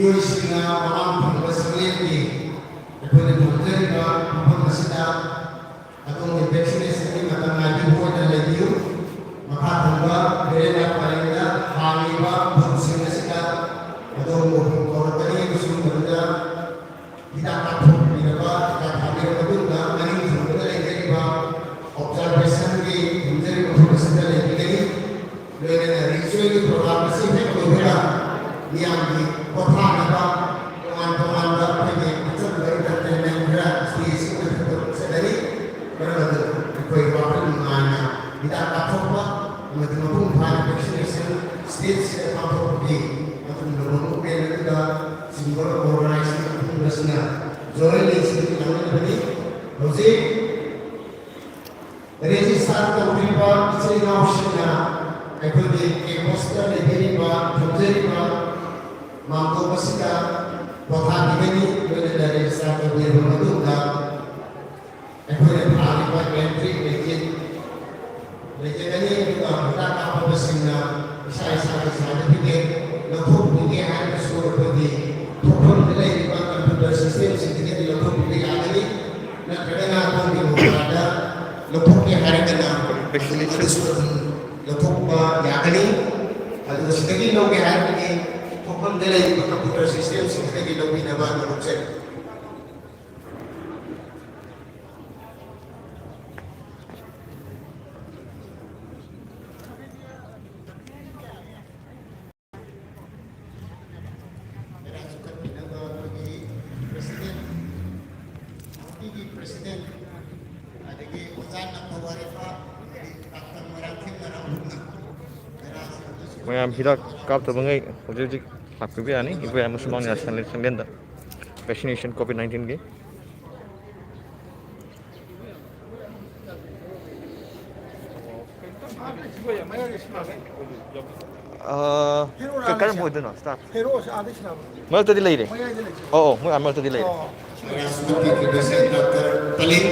ꯃꯤꯑꯣꯏꯁꯤꯡꯅ ꯃꯔꯥꯡ ꯐꯪꯕ ꯁꯛꯂꯦꯟꯒꯤ ꯑꯩꯈꯣꯏꯅ ꯊꯝꯖꯔꯤꯕ ꯃꯐꯝ ꯑꯁꯤꯗ ꯑꯗꯣꯝꯒꯤ ꯚꯦꯛꯁꯤꯅꯦꯁꯟꯒꯤ ꯃꯇꯝ ꯉꯥꯏꯕꯤꯕ ꯑꯣꯏꯅ ꯂꯩꯕꯤꯌꯨ ꯃꯈꯥ ꯊꯪꯕ ꯕꯦꯔꯦꯟꯅ ꯄꯔꯦꯡꯗ ꯍꯥꯡꯂꯤꯕ ꯐꯝꯁꯤꯡ ꯑꯁꯤꯗ ꯑꯗꯣꯝꯕꯨ ꯀꯧꯔꯛꯀꯅꯤ ꯑꯃꯁꯨꯡ ꯃꯗꯨꯗ हिदाक काथोपीरबा हिदाक थाबीर मदुदा मनिंग थंबदा लेजरिबा ऑब्जर्वेशन की हिंजरी मफुसदा लेजरिगनी लोयना रिचुअल की प्रोग्राम से है कोबेला नियांगी कोथानबा तोमान फगे अचल गरी एंटरटेनमेंट ग्रा स्टेज से सदरी बरबद कोई वापन माना हिदाक काथोपा मदुमु भान वैक्सीनेशन स्टेज से काथोपी मदुम लोगों के लगा single organisation Rasna, join is the Jose Registrar Kauriba, Sina Shina, I could be a poster, a Deriva, Joseriva, Mambo Pasika, Potani, whether the Registrar of the Madunda, I could have Aliba entry, Legend, Taka Pasina, Sai certificate, the hope we get to score for the Topon delay. System sedikit dilakukan di agni, nak kadang aku di ada lekuk yang hari kena, lekuk agni, ada sedikit log yang hari ini, topon delay computer system sedikit log ini nama berukset. Mayam hidak kap tabangai hojik lakbi ani ibu yang musuh mangnya senglen da vaccination COVID-19 ge Sekarang boleh dengar start. Hero ada sih nama. Mana tadi lagi deh? Oh, mana tadi lagi? Paling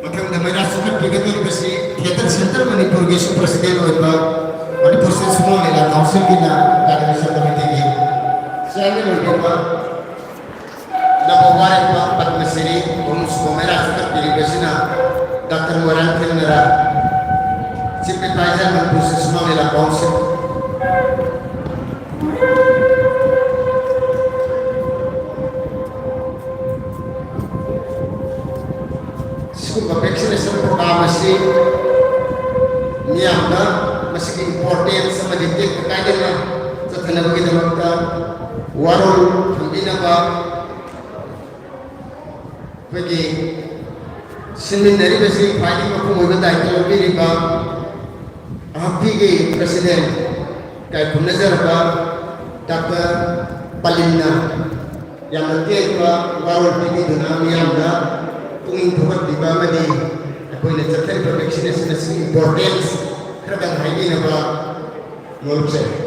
macam nama sudah begitu bersih. Theater center Manipur ke presiden oleh Manipur semua ni lah council kita ada bisa committee. Saya ni lebih apa? Nama orang apa? Padma Sri, Bonus Komera sudah pilih bersina. Dr. Moran Kendra. Supervisor Manipur semua ni lah council. Vaccination program masih ni ada masih important sama detik kaitan lah setelah begitu kita warul pembina pak bagi sini dari besi filing aku mau bertanya itu lebih riba api ke presiden kayak penazar pak Dr. Palinna yang nanti pak warul pembina dengan ni ada kung buhat di ba madi ako'y nagtatay for vaccination na si importance karagang hindi na ba mulupsay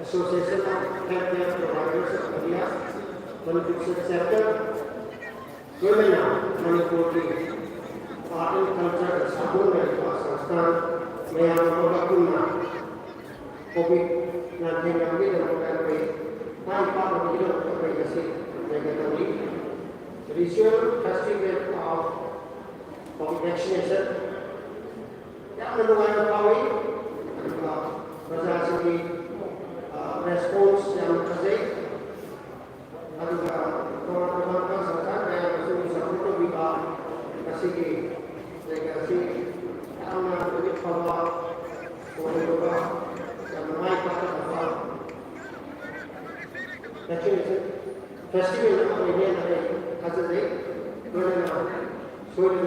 Association of Healthcare Providers of India, Manipur Sector, Women Manipur Art and Culture Sabun Sansthan, Mayang Pagakuna, COVID-19 yang dilakukan tanpa mengidentifikasi negatif. Ritual Festival of Vaccination yang menunggu kawin berdasarkan respons yang terjadi adalah teman-teman serta yang bisa untuk bisa kasih negasi karena begitu bahwa festival खाजों सोने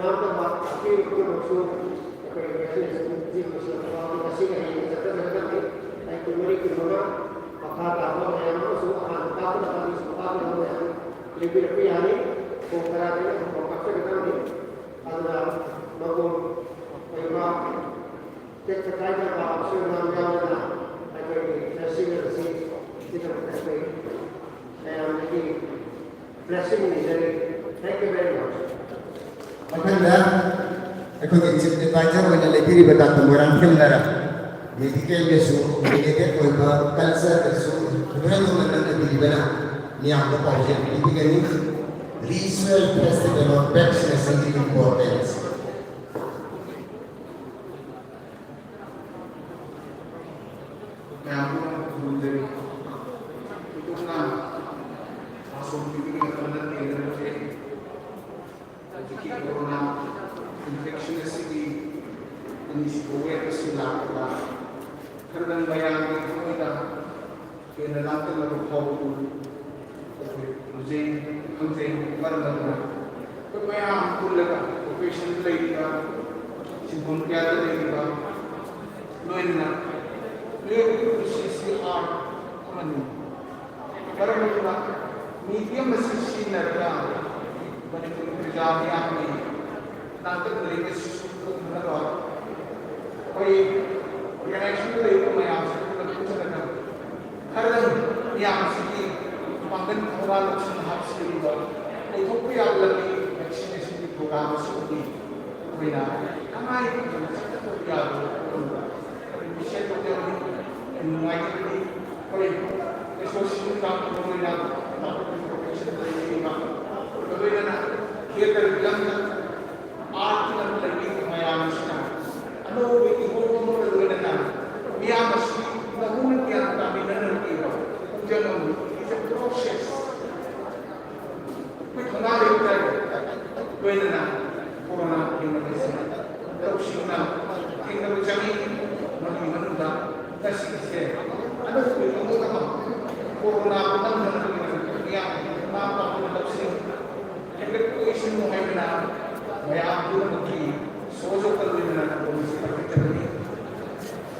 blessing is thank you very much. Makanya, aku ingin advisor mana lagi ribat orang kelana. Medical kesu, medical koiba, cancer kesu, sebenarnya mana lagi ribat ni aku tahu je. Ini kan research festival of vaccines is important. Medium masih neraka, banyak kerja yang ini, nanti mereka susu menaruh. Koi, yang itu itu macam seperti itu kan. Karena yang sini panggilan orang lain harus dibuat. Itu pun yang lagi vaksinasi program seperti itu. Karena itu seperti itu. Misalnya yang mulai dari koi, sosial kampanye Kemudian kita bilang art dan lagi mayam sekarang. Anu itu orang dengan dia mesti bangun yang kami nanti jangan itu proses. Kita nari kita benar corona Indonesia. Terus kita berjami mana kasih saya. Ada itu corona benar yang apa pun terjadi. Kita isu muhayna, bayar dulu mungkin, sosok terlihat polisi terjadi.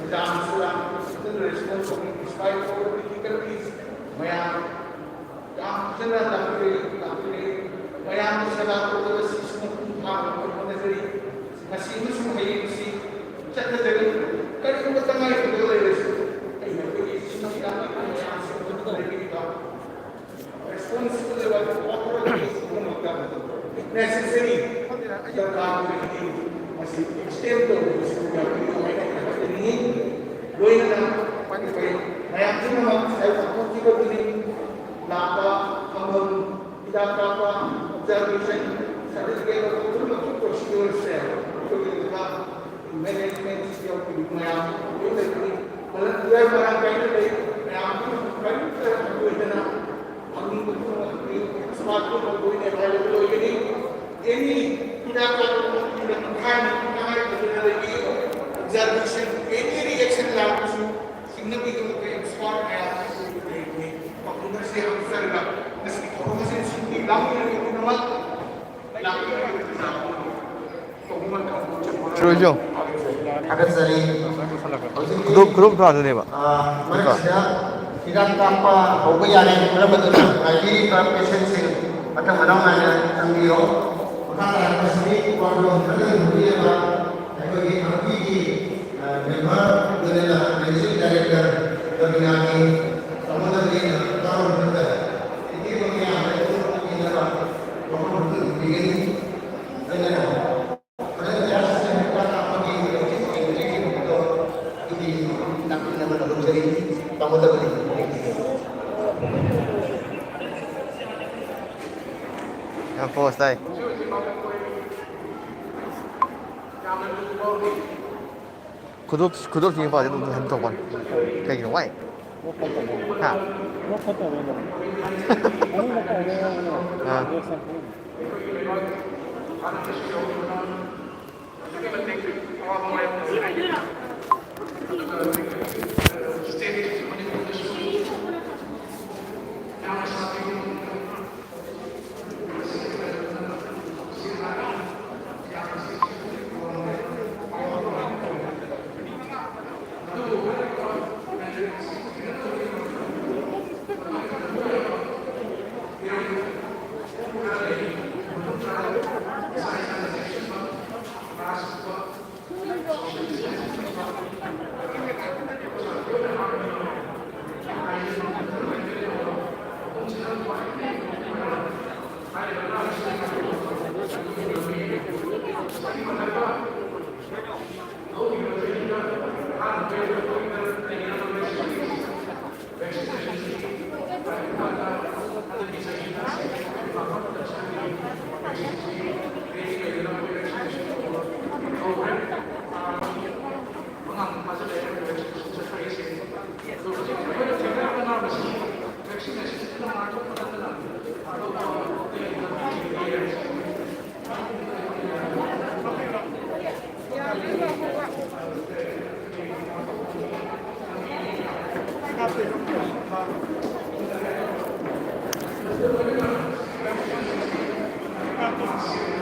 Dalam surah itu respons untuk inspire for critical is bayar. Yang jelas tapi bayar masalah itu semua orang berdiri. Masih itu semua ini sih cakap jadi. Kalau kita tengah itu boleh ini semua kita responsible about authorities necessary terkait masih extend to ini doing na bayang cuma saya takut jika ini lapa kamu tidak apa observation saya juga betul betul prosedur saya itu juga management skill yang itu kalau dia barang kayak itu yang kan itu smartphone going available any tidak observation any reaction langsung significant export pengguna saya observa meski informasi sendiri langsung itu nama Terus akan seri grup tu ada ni pak. Mana sudah tidak tanpa hubungan yang betul lagi profesional atau mana ambil maka pasti kalau ada hubungan bagi kami member adalah managing director bagi sama dengan tahun berikutnya ini bagi apa itu ini adalah betul begini dengan Yang post tay. 구독 중에 봐도 좀 한번 봐. 되게 와이. 하. Gracias.